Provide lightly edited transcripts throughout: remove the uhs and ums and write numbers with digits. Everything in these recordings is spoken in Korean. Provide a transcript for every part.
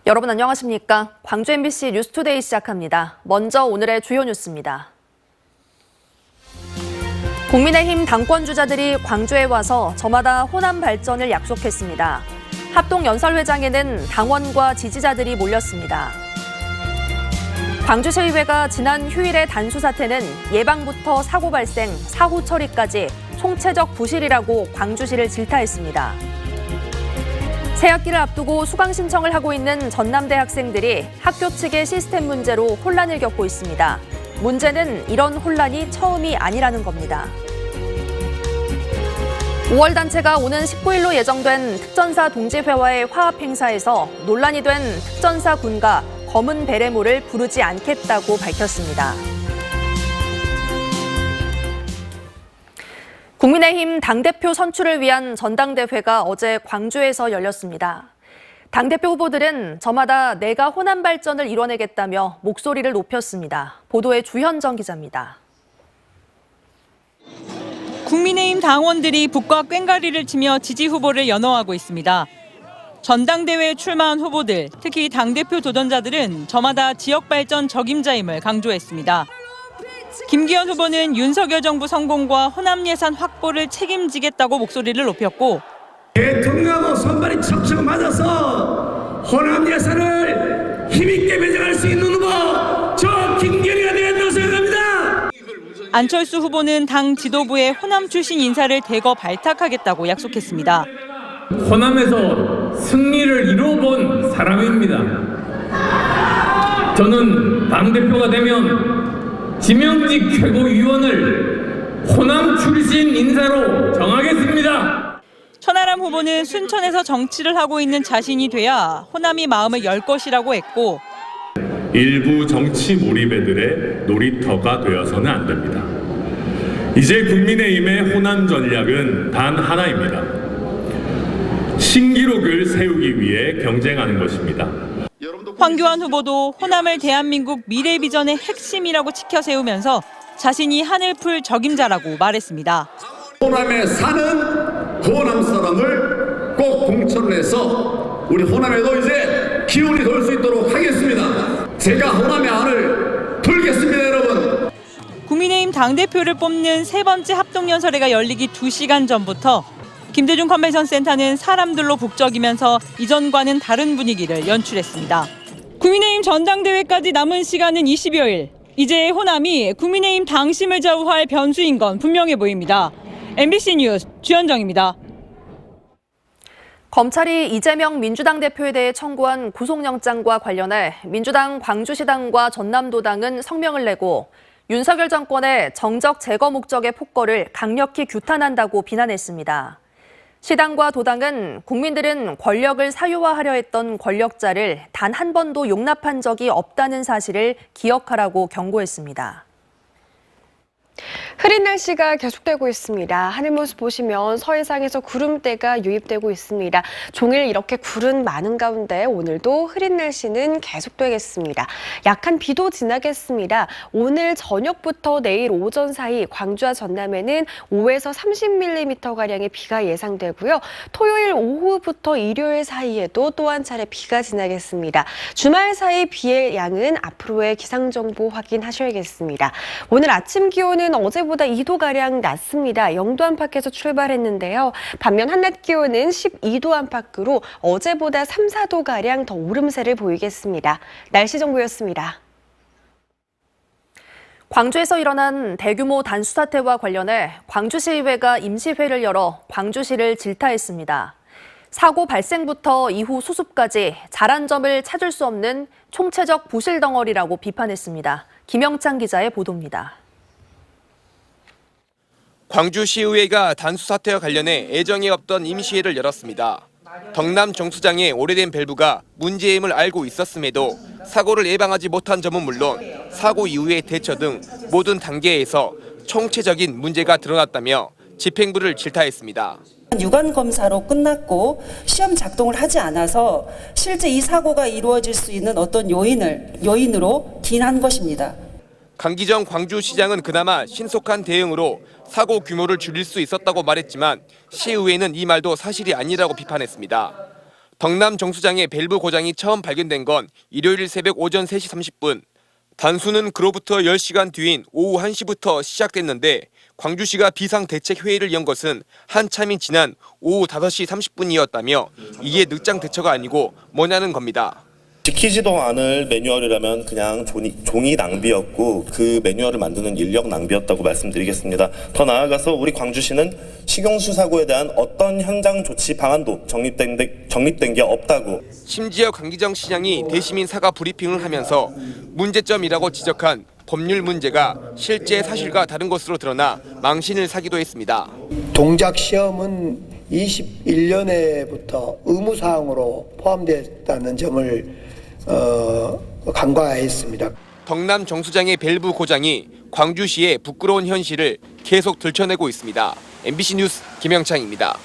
여러분 안녕하십니까? 광주 MBC 뉴스투데이 시작합니다. 먼저 오늘의 주요 뉴스입니다. 국민의힘 당권 주자들이 광주에 와서 저마다 호남 발전을 약속했습니다. 합동연설회장에는 당원과 지지자들이 몰렸습니다. 광주시의회가 지난 휴일의 단수 사태는 예방부터 사고 발생, 사후 처리까지 총체적 부실이라고 광주시를 질타했습니다. 새학기를 앞두고 수강 신청을 하고 있는 전남대 학생들이 학교 측의 시스템 문제로 혼란을 겪고 있습니다. 문제는 이런 혼란이 처음이 아니라는 겁니다. 5월 단체가 오는 19일로 예정된 특전사 동지회와의 화합 행사에서 논란이 된 특전사 군가 검은 베레모를 부르지 않겠다고 밝혔습니다. 국민의힘 당대표 선출을 위한 전당대회가 어제 광주에서 열렸습니다. 당대표 후보들은 저마다 내가 호남 발전을 이뤄내겠다며 목소리를 높였습니다. 보도에 주현정 기자입니다. 국민의힘 당원들이 북과 꽹과리를 치며 지지 후보를 연호하고 있습니다. 전당대회에 출마한 후보들, 특히 당대표 도전자들은 저마다 지역 발전 적임자임을 강조했습니다. 김기현 후보는 윤석열 정부 성공과 호남 예산 확보를 책임지겠다고 목소리를 높였고 대통령하고 손발이 척척 맞아서 호남 예산을 힘있게 배정할 수 있는 후보 저 김기현이가 되어야 한다고 생각합니다. 안철수 후보는 당 지도부에 호남 출신 인사를 대거 발탁하겠다고 약속했습니다. 호남에서 승리를 이뤄본 사람입니다. 저는 당대표가 되면 지명직 최고위원을 호남 출신 인사로 정하겠습니다. 천하람 후보는 순천에서 정치를 하고 있는 자신이 돼야 호남이 마음을 열 것이라고 했고 일부 정치 몰입애들의 놀이터가 되어서는 안 됩니다. 이제 국민의힘의 호남 전략은 단 하나입니다. 신기록을 세우기 위해 경쟁하는 것입니다. 황교안 후보도 호남을 대한민국 미래 비전의 핵심이라고 치켜 세우면서 자신이 한을 풀 적임자라고 말했습니다. 호남에 사는 호남 사람을 꼭 공천을 해서 우리 호남에도 이제 기운이 돌 수 있도록 하겠습니다. 제가 호남의 한을 풀겠습니다, 여러분. 국민의힘 당대표를 뽑는 세 번째 합동연설회가 열리기 2시간 전부터 김대중 컨벤션 센터는 사람들로 북적이면서 이전과는 다른 분위기를 연출했습니다. 국민의힘 전당대회까지 남은 시간은 20여일. 이제 호남이 국민의힘 당심을 좌우할 변수인 건 분명해 보입니다. MBC 뉴스 주현정입니다. 검찰이 이재명 민주당 대표에 대해 청구한 구속영장과 관련해 민주당 광주시당과 전남도당은 성명을 내고 윤석열 정권의 정적 제거 목적의 폭거를 강력히 규탄한다고 비난했습니다. 시당과 도당은 국민들은 권력을 사유화하려 했던 권력자를 단 한 번도 용납한 적이 없다는 사실을 기억하라고 경고했습니다. 흐린 날씨가 계속되고 있습니다. 하늘 모습 보시면 서해상에서 구름대가 유입되고 있습니다. 종일 이렇게 구름 많은 가운데 오늘도 흐린 날씨는 계속되겠습니다. 약한 비도 지나겠습니다. 오늘 저녁부터 내일 오전 사이 광주와 전남에는 5에서 30mm가량의 비가 예상되고요. 토요일 오후부터 일요일 사이에도 또 한 차례 비가 지나겠습니다. 주말 사이 비의 양은 앞으로의 기상정보 확인하셔야겠습니다. 오늘 아침 기온은 어제보다 2도가량 낮습니다. 영도 안팎에서 출발했는데요. 반면 한낮 기온은 12도 안팎으로 어제보다 3, 4도가량 더 오름세를 보이겠습니다. 날씨 정보였습니다. 광주에서 일어난 대규모 단수 사태와 관련해 광주시의회가 임시회를 열어 광주시를 질타했습니다. 사고 발생부터 이후 수습까지 잘한 점을 찾을 수 없는 총체적 부실 덩어리라고 비판했습니다. 김영찬 기자의 보도입니다. 광주시의회가 단수 사태와 관련해 애정이 없던 임시회를 열었습니다. 덕남 정수장의 오래된 밸브가 문제임을 알고 있었음에도 사고를 예방하지 못한 점은 물론 사고 이후의 대처 등 모든 단계에서 총체적인 문제가 드러났다며 집행부를 질타했습니다. 유관 검사로 끝났고 시험 작동을 하지 않아서 실제 이 사고가 이루어질 수 있는 어떤 요인으로 기인한 것입니다. 강기정 광주시장은 그나마 신속한 대응으로 사고 규모를 줄일 수 있었다고 말했지만 시의회는 이 말도 사실이 아니라고 비판했습니다. 덕남 정수장의 밸브 고장이 처음 발견된 건 일요일 새벽 오전 3시 30분. 단수는 그로부터 10시간 뒤인 오후 1시부터 시작됐는데 광주시가 비상대책회의를 연 것은 한참이 지난 오후 5시 30분이었다며 이게 늦장 대처가 아니고 뭐냐는 겁니다. 지키지도 않을 매뉴얼이라면 그냥 종이 낭비였고 그 매뉴얼을 만드는 인력 낭비였다고 말씀드리겠습니다. 더 나아가서 우리 광주시는 식용수 사고에 대한 어떤 현장 조치 방안도 정립된 게 없다고. 심지어 강기정 시장이 대시민 사과 브리핑을 하면서 문제점이라고 지적한 법률 문제가 실제 사실과 다른 것으로 드러나 망신을 사기도 했습니다. 동작 시험은 21년에부터 의무사항으로 포함됐다는 점을 간과했습니다. 덕남 정수장의 밸브 고장이 광주시의 부끄러운 현실을 계속 들춰내고 있습니다. MBC 뉴스 김영창입니다.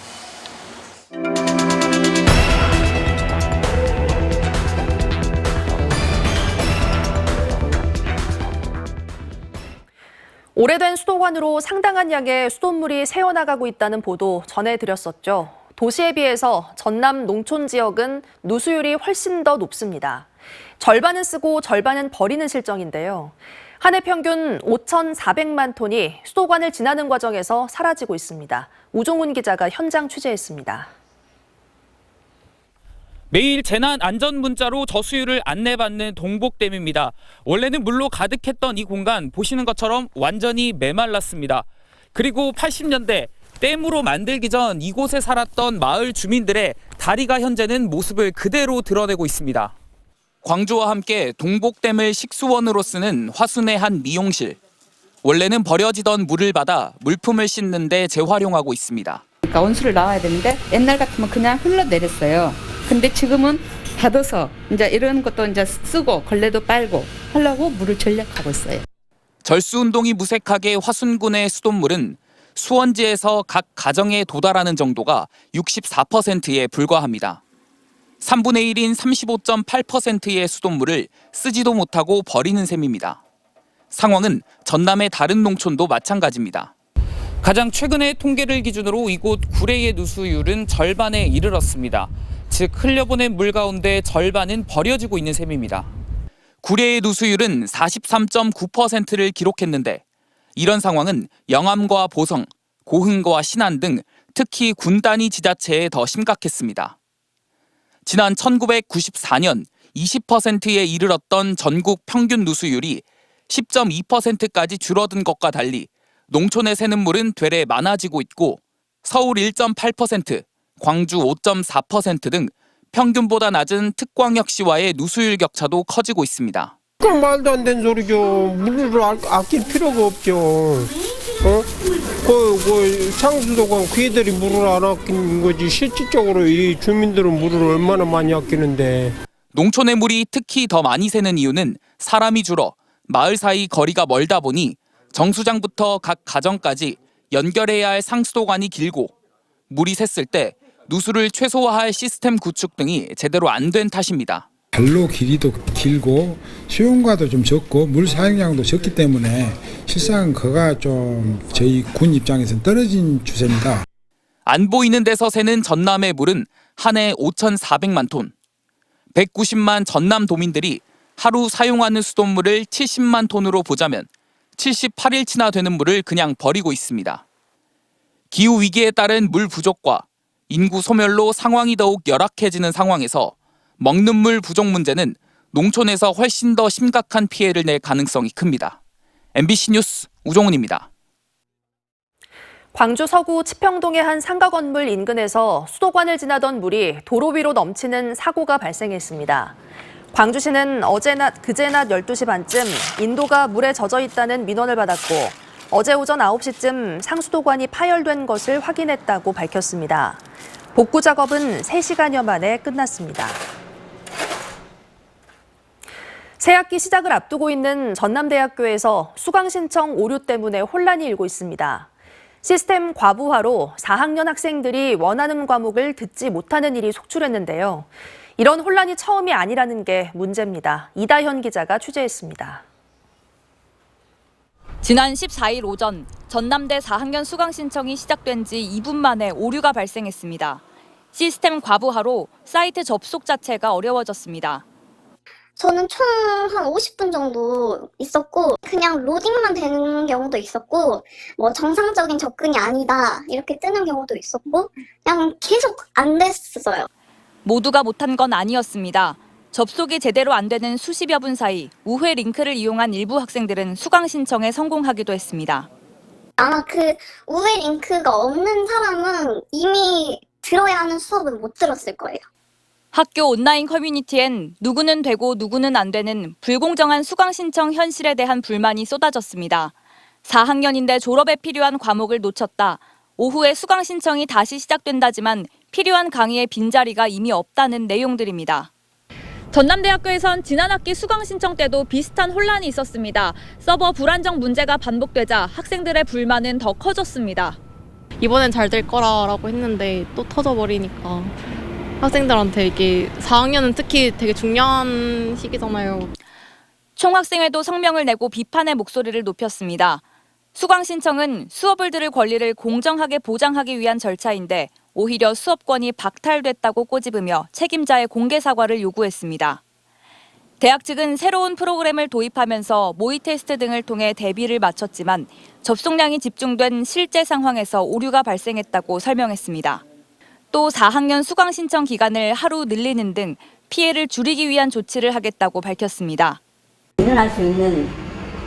오래된 수도관으로 상당한 양의 수돗물이 새어나가고 있다는 보도 전해드렸었죠. 도시에 비해서 전남 농촌 지역은 누수율이 훨씬 더 높습니다. 절반은 쓰고 절반은 버리는 실정인데요. 한 해 평균 5,400만 톤이 수도관을 지나는 과정에서 사라지고 있습니다. 우종훈 기자가 현장 취재했습니다. 매일 재난 안전 문자로 저수유를 안내받는 동복댐입니다. 원래는 물로 가득했던 이 공간 보시는 것처럼 완전히 메말랐습니다. 그리고 80년대 댐으로 만들기 전 이곳에 살았던 마을 주민들의 다리가 현재는 모습을 그대로 드러내고 있습니다. 광주와 함께 동복댐을 식수원으로 쓰는 화순의 한 미용실. 원래는 버려지던 물을 받아 물품을 씻는 데 재활용하고 있습니다. 그러니까 온수를 나와야 되는데 옛날 같으면 그냥 흘러내렸어요. 근데 지금은 닫아서 이제 이런 것도 이제 쓰고 걸레도 빨고 하려고 물을 절약하고 있어요. 절수 운동이 무색하게 화순군의 수돗물은 수원지에서 각 가정에 도달하는 정도가 64%에 불과합니다. 3분의 1인 35.8%의 수돗물을 쓰지도 못하고 버리는 셈입니다. 상황은 전남의 다른 농촌도 마찬가지입니다. 가장 최근의 통계를 기준으로 이곳 구례의 누수율은 절반에 이르렀습니다. 즉 흘려보낸 물 가운데 절반은 버려지고 있는 셈입니다. 구례의 누수율은 43.9%를 기록했는데 이런 상황은 영암과 보성, 고흥과 신안 등 특히 군 단위 지자체에 더 심각했습니다. 지난 1994년 20%에 이르렀던 전국 평균 누수율이 10.2%까지 줄어든 것과 달리 농촌에 새는 물은 되레 많아지고 있고 서울 1.8%, 광주 5.4% 등 평균보다 낮은 특광역시와의 누수율 격차도 커지고 있습니다. 그건 말도 안 되는 소리죠. 물을 아낄 필요가 없죠. 상수도관 그 애들이 물을 안 아끼는 거지 실질적으로 이 주민들은 물을 얼마나 많이 아끼는데. 농촌의 물이 특히 더 많이 새는 이유는 사람이 줄어 마을 사이 거리가 멀다 보니 정수장부터 각 가정까지 연결해야 할 상수도관이 길고 물이 샜을 때 누수를 최소화할 시스템 구축 등이 제대로 안 된 탓입니다. 관로 길이도 길고 수용과도 좀 적고 물 사용량도 적기 때문에 실상 그가 좀 저희 군 입장에서는 떨어진 추세입니다. 안 보이는 데서 새는 전남의 물은 한 해 5,400만 톤. 190만 전남 도민들이 하루 사용하는 수돗물을 70만 톤으로 보자면 78일치나 되는 물을 그냥 버리고 있습니다. 기후위기에 따른 물 부족과 인구 소멸로 상황이 더욱 열악해지는 상황에서 먹는 물 부족 문제는 농촌에서 훨씬 더 심각한 피해를 낼 가능성이 큽니다. MBC 뉴스 우종훈입니다. 광주 서구 치평동의 한 상가 건물 인근에서 수도관을 지나던 물이 도로 위로 넘치는 사고가 발생했습니다. 광주시는 그제 낮 12시 반쯤 인도가 물에 젖어 있다는 민원을 받았고 어제 오전 9시쯤 상수도관이 파열된 것을 확인했다고 밝혔습니다. 복구 작업은 3시간여 만에 끝났습니다. 새학기 시작을 앞두고 있는 전남대학교에서 수강 신청 오류 때문에 혼란이 일고 있습니다. 시스템 과부하로 4학년 학생들이 원하는 과목을 듣지 못하는 일이 속출했는데요. 이런 혼란이 처음이 아니라는 게 문제입니다. 이다현 기자가 취재했습니다. 지난 14일 오전 전남대 4학년 수강 신청이 시작된 지 2분 만에 오류가 발생했습니다. 시스템 과부하로 사이트 접속 자체가 어려워졌습니다. 저는 총 한 50분 정도 있었고 그냥 로딩만 되는 경우도 있었고 뭐 정상적인 접근이 아니다 이렇게 뜨는 경우도 있었고 그냥 계속 안 됐어요. 모두가 못한 건 아니었습니다. 접속이 제대로 안 되는 수십여 분 사이 우회 링크를 이용한 일부 학생들은 수강 신청에 성공하기도 했습니다. 아마 그 우회 링크가 없는 사람은 이미 들어야 하는 수업을 못 들었을 거예요. 학교 온라인 커뮤니티엔 누구는 되고 누구는 안 되는 불공정한 수강 신청 현실에 대한 불만이 쏟아졌습니다. 4학년인데 졸업에 필요한 과목을 놓쳤다. 오후에 수강 신청이 다시 시작된다지만 필요한 강의의 빈자리가 이미 없다는 내용들입니다. 전남대학교에선 지난 학기 수강 신청 때도 비슷한 혼란이 있었습니다. 서버 불안정 문제가 반복되자 학생들의 불만은 더 커졌습니다. 이번엔 잘 될 거라고 했는데 또 터져버리니까 학생들한테 이게 4학년은 특히 되게 중요한 시기잖아요. 총학생회도 성명을 내고 비판의 목소리를 높였습니다. 수강 신청은 수업을 들을 권리를 공정하게 보장하기 위한 절차인데 오히려 수업권이 박탈됐다고 꼬집으며 책임자의 공개 사과를 요구했습니다. 대학 측은 새로운 프로그램을 도입하면서 모의 테스트 등을 통해 대비를 마쳤지만 접속량이 집중된 실제 상황에서 오류가 발생했다고 설명했습니다. 또 4학년 수강 신청 기간을 하루 늘리는 등 피해를 줄이기 위한 조치를 하겠다고 밝혔습니다. 일어날 수 있는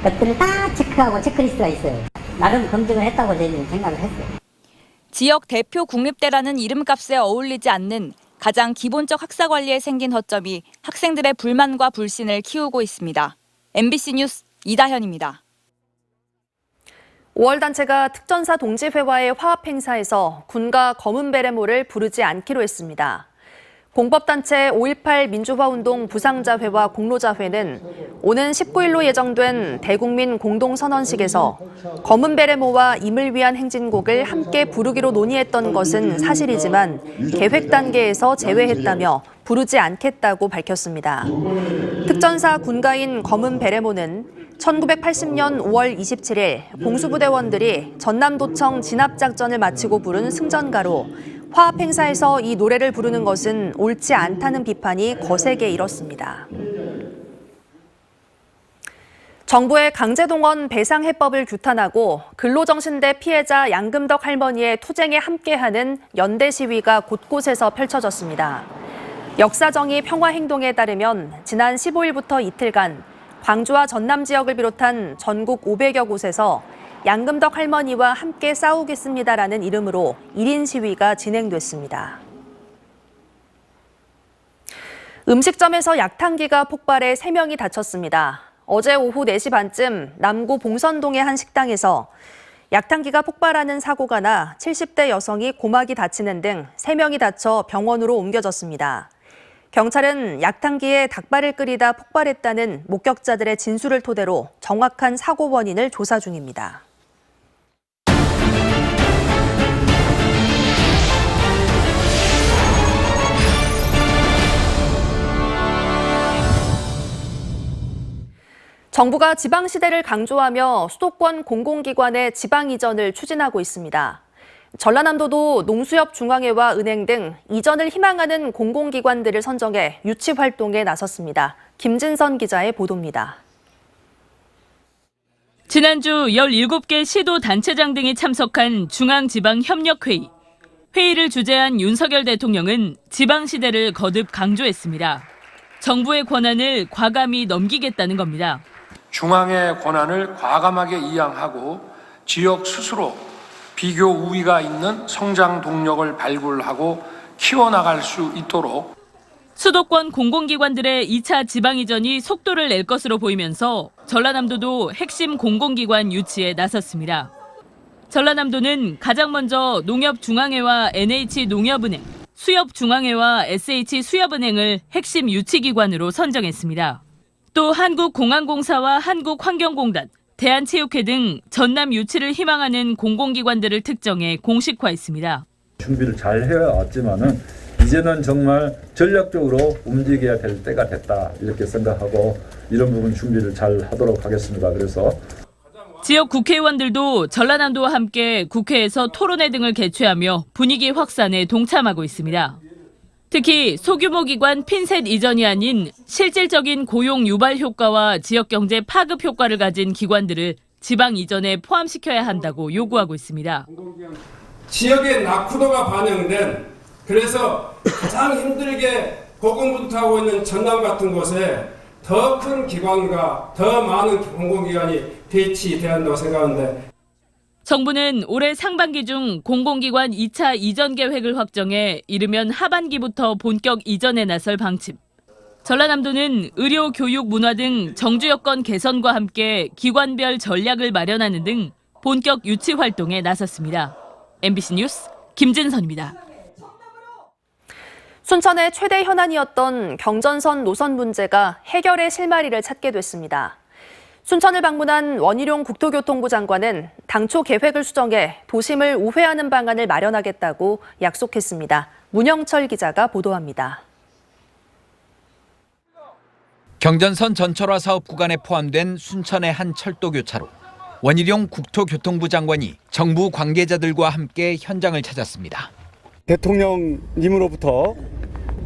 것들을 다 체크하고 체크리스트가 있어요. 나름 검증을 했다고 저희는 생각을 했어요. 지역 대표 국립대라는 이름값에 어울리지 않는 가장 기본적 학사 관리에 생긴 허점이 학생들의 불만과 불신을 키우고 있습니다. MBC 뉴스 이다현입니다. 5월 단체가 특전사 동지회와의 화합 행사에서 군과 검은 베레모를 부르지 않기로 했습니다. 공법단체 5.18 민주화운동 부상자회와 공로자회는 오는 19일로 예정된 대국민 공동선언식에서 검은 베레모와 임을 위한 행진곡을 함께 부르기로 논의했던 것은 사실이지만 계획 단계에서 제외했다며 부르지 않겠다고 밝혔습니다. 특전사 군가인 검은 베레모는 1980년 5월 27일 공수부대원들이 전남도청 진압작전을 마치고 부른 승전가로 화합 행사에서 이 노래를 부르는 것은 옳지 않다는 비판이 거세게 일었습니다. 정부의 강제동원 배상해법을 규탄하고 근로정신대 피해자 양금덕 할머니의 투쟁에 함께하는 연대 시위가 곳곳에서 펼쳐졌습니다. 역사정의 평화행동에 따르면 지난 15일부터 이틀간 광주와 전남 지역을 비롯한 전국 500여 곳에서 양금덕 할머니와 함께 싸우겠습니다라는 이름으로 1인 시위가 진행됐습니다. 음식점에서 약탕기가 폭발해 3명이 다쳤습니다. 어제 오후 4시 반쯤 남구 봉선동의 한 식당에서 약탕기가 폭발하는 사고가 나 70대 여성이 고막이 다치는 등 3명이 다쳐 병원으로 옮겨졌습니다. 경찰은 약탕기에 닭발을 끓이다 폭발했다는 목격자들의 진술을 토대로 정확한 사고 원인을 조사 중입니다. 정부가 지방시대를 강조하며 수도권 공공기관의 지방 이전을 추진하고 있습니다. 전라남도도 농수협중앙회와 은행 등 이전을 희망하는 공공기관들을 선정해 유치 활동에 나섰습니다. 김진선 기자의 보도입니다. 지난주 17개 시도 단체장 등이 참석한 중앙지방협력회의. 회의를 주재한 윤석열 대통령은 지방시대를 거듭 강조했습니다. 정부의 권한을 과감히 넘기겠다는 겁니다. 중앙의 권한을 과감하게 이양하고 지역 스스로 비교 우위가 있는 성장 동력을 발굴하고 키워나갈 수 있도록 수도권 공공기관들의 2차 지방 이전이 속도를 낼 것으로 보이면서 전라남도도 핵심 공공기관 유치에 나섰습니다. 전라남도는 가장 먼저 농협중앙회와 NH농협은행, 수협중앙회와 SH수협은행을 핵심 유치기관으로 선정했습니다. 또 한국공항공사와 한국환경공단, 대한체육회 등 전남 유치를 희망하는 공공기관들을 특정해 공식화했습니다. 준비를 잘 해왔지만은 이제는 정말 전략적으로 움직여야 될 때가 됐다 이렇게 생각하고 이런 부분 준비를 잘 하도록 하겠습니다. 그래서 지역 국회의원들도 전라남도와 함께 국회에서 토론회 등을 개최하며 분위기 확산에 동참하고 있습니다. 특히 소규모 기관 핀셋 이전이 아닌 실질적인 고용 유발 효과와 지역 경제 파급 효과를 가진 기관들을 지방 이전에 포함시켜야 한다고 요구하고 있습니다. 지역의 낙후도가 반영된, 그래서 가장 힘들게 고공분투하고 있는 전남 같은 곳에 더 큰 기관과 더 많은 공공기관이 배치돼야 한다고 생각하는데, 정부는 올해 상반기 중 공공기관 2차 이전 계획을 확정해 이르면 하반기부터 본격 이전에 나설 방침. 전라남도는 의료, 교육, 문화 등 정주 여건 개선과 함께 기관별 전략을 마련하는 등 본격 유치 활동에 나섰습니다. MBC 뉴스 김진선입니다. 순천의 최대 현안이었던 경전선 노선 문제가 해결의 실마리를 찾게 됐습니다. 순천을 방문한 원희룡 국토교통부 장관은 당초 계획을 수정해 도심을 우회하는 방안을 마련하겠다고 약속했습니다. 문영철 기자가 보도합니다. 경전선 전철화 사업 구간에 포함된 순천의 한 철도 교차로. 원희룡 국토교통부 장관이 정부 관계자들과 함께 현장을 찾았습니다. 대통령님으로부터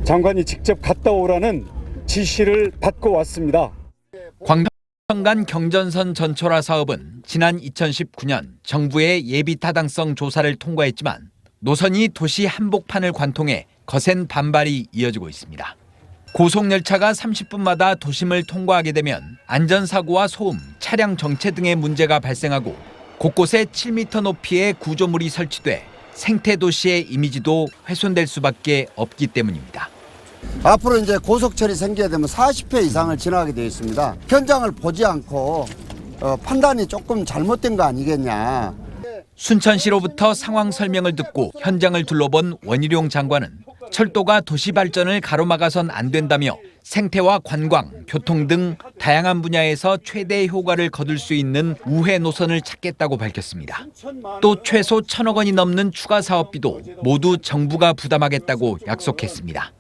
장관이 직접 갔다 오라는 지시를 받고 왔습니다. 광평간 경전선 전철화 사업은 지난 2019년 정부의 예비 타당성 조사를 통과했지만 노선이 도시 한복판을 관통해 거센 반발이 이어지고 있습니다. 고속열차가 30분마다 도심을 통과하게 되면 안전사고와 소음, 차량 정체 등의 문제가 발생하고 곳곳에 7m 높이의 구조물이 설치돼 생태도시의 이미지도 훼손될 수밖에 없기 때문입니다. 앞으로 이제 고속철이 생겨야 되면 40회 이상을 지나게 되어 있습니다. 현장을 보지 않고 판단이 조금 잘못된 거 아니겠냐. 순천시로부터 상황 설명을 듣고 현장을 둘러본 원희룡 장관은 철도가 도시 발전을 가로막아선 안 된다며 생태와 관광, 교통 등 다양한 분야에서 최대 효과를 거둘 수 있는 우회 노선을 찾겠다고 밝혔습니다. 또 최소 1,000억 원이 넘는 추가 사업비도 모두 정부가 부담하겠다고 약속했습니다.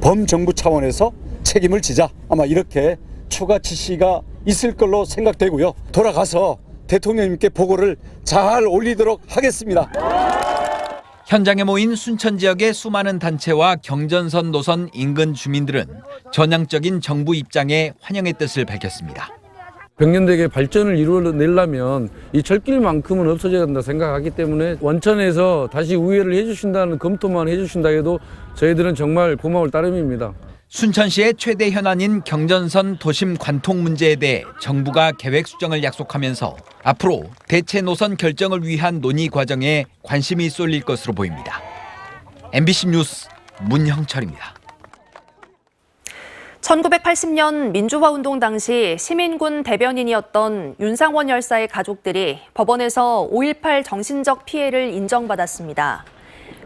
범정부 차원에서 책임을 지자, 아마 이렇게 추가 지시가 있을 걸로 생각되고요. 돌아가서 대통령님께 보고를 잘 올리도록 하겠습니다. 현장에 모인 순천 지역의 수많은 단체와 경전선 노선 인근 주민들은 전향적인 정부 입장에 환영의 뜻을 밝혔습니다. 백년대계 발전을 이루어내려면 이 철길만큼은 없어져야 한다 생각하기 때문에 원천에서 다시 우회를 해주신다는 검토만 해주신다 해도 저희들은 정말 고마울 따름입니다. 순천시의 최대 현안인 경전선 도심 관통 문제에 대해 정부가 계획 수정을 약속하면서 앞으로 대체 노선 결정을 위한 논의 과정에 관심이 쏠릴 것으로 보입니다. MBC 뉴스 문형철입니다. 1980년 민주화운동 당시 시민군 대변인이었던 윤상원 열사의 가족들이 법원에서 5.18 정신적 피해를 인정받았습니다.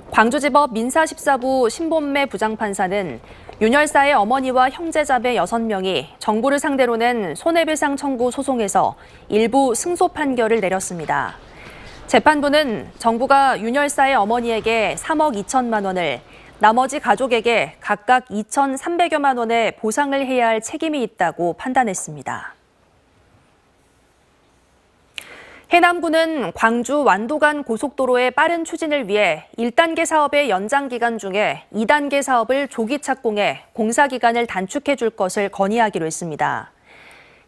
광주지법 민사14부 신범매 부장판사는 윤 열사의 어머니와 형제자매 6명이 정부를 상대로 낸 손해배상 청구 소송에서 일부 승소 판결을 내렸습니다. 재판부는 정부가 윤 열사의 어머니에게 3억 2천만 원을, 나머지 가족에게 각각 2,300여만 원의 보상을 해야 할 책임이 있다고 판단했습니다. 해남군은 광주 완도 간 고속도로의 빠른 추진을 위해 1단계 사업의 연장 기간 중에 2단계 사업을 조기 착공해 공사 기간을 단축해 줄 것을 건의하기로 했습니다.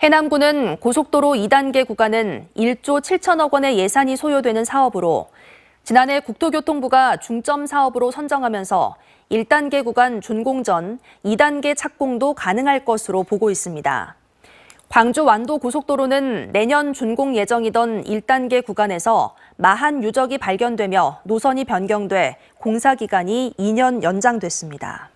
해남군은 고속도로 2단계 구간은 1조 7천억 원의 예산이 소요되는 사업으로 지난해 국토교통부가 중점 사업으로 선정하면서 1단계 구간 준공 전 2단계 착공도 가능할 것으로 보고 있습니다. 광주 완도 고속도로는 내년 준공 예정이던 1단계 구간에서 마한 유적이 발견되며 노선이 변경돼 공사 기간이 2년 연장됐습니다.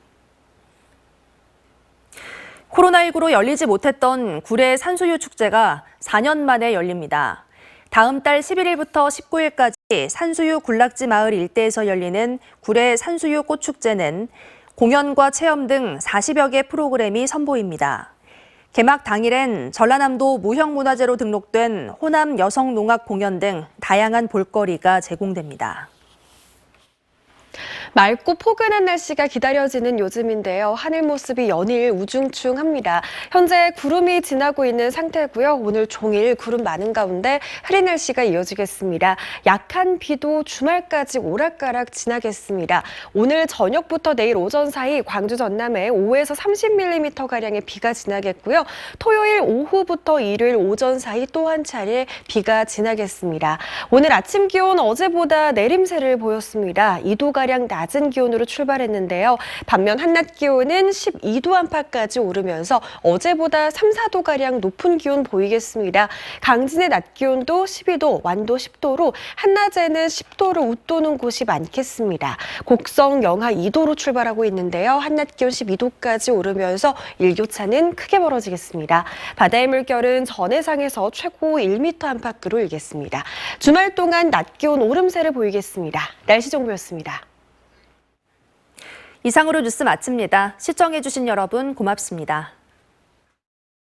코로나19로 열리지 못했던 구례 산수유 축제가 4년 만에 열립니다. 다음 달 11일부터 19일까지 산수유 군락지 마을 일대에서 열리는 구례 산수유 꽃축제는 공연과 체험 등 40여 개 프로그램이 선보입니다. 개막 당일엔 전라남도 무형문화재로 등록된 호남 여성농악 공연 등 다양한 볼거리가 제공됩니다. 맑고 포근한 날씨가 기다려지는 요즘인데요. 하늘 모습이 연일 우중충합니다. 현재 구름이 지나고 있는 상태고요. 오늘 종일 구름 많은 가운데 흐린 날씨가 이어지겠습니다. 약한 비도 주말까지 오락가락 지나겠습니다. 오늘 저녁부터 내일 오전 사이 광주 전남에 5에서 30mm가량의 비가 지나겠고요. 토요일 오후부터 일요일 오전 사이 또 한 차례 비가 지나겠습니다. 오늘 아침 기온 어제보다 내림세를 보였습니다. 2도가량 낮은 기온으로 출발했는데요. 반면 한낮 기온은 12도 안팎까지 오르면서 어제보다 3, 4도가량 높은 기온 보이겠습니다. 강진의 낮 기온도 12도, 완도 10도로 한낮에는 10도를 웃도는 곳이 많겠습니다. 곡성 영하 2도로 출발하고 있는데요. 한낮 기온 12도까지 오르면서 일교차는 크게 벌어지겠습니다. 바다의 물결은 전해상에서 최고 1m 안팎으로 일겠습니다. 주말 동안 낮 기온 오름세를 보이겠습니다. 날씨 정보였습니다. 이상으로 뉴스 마칩니다. 시청해주신 여러분 고맙습니다.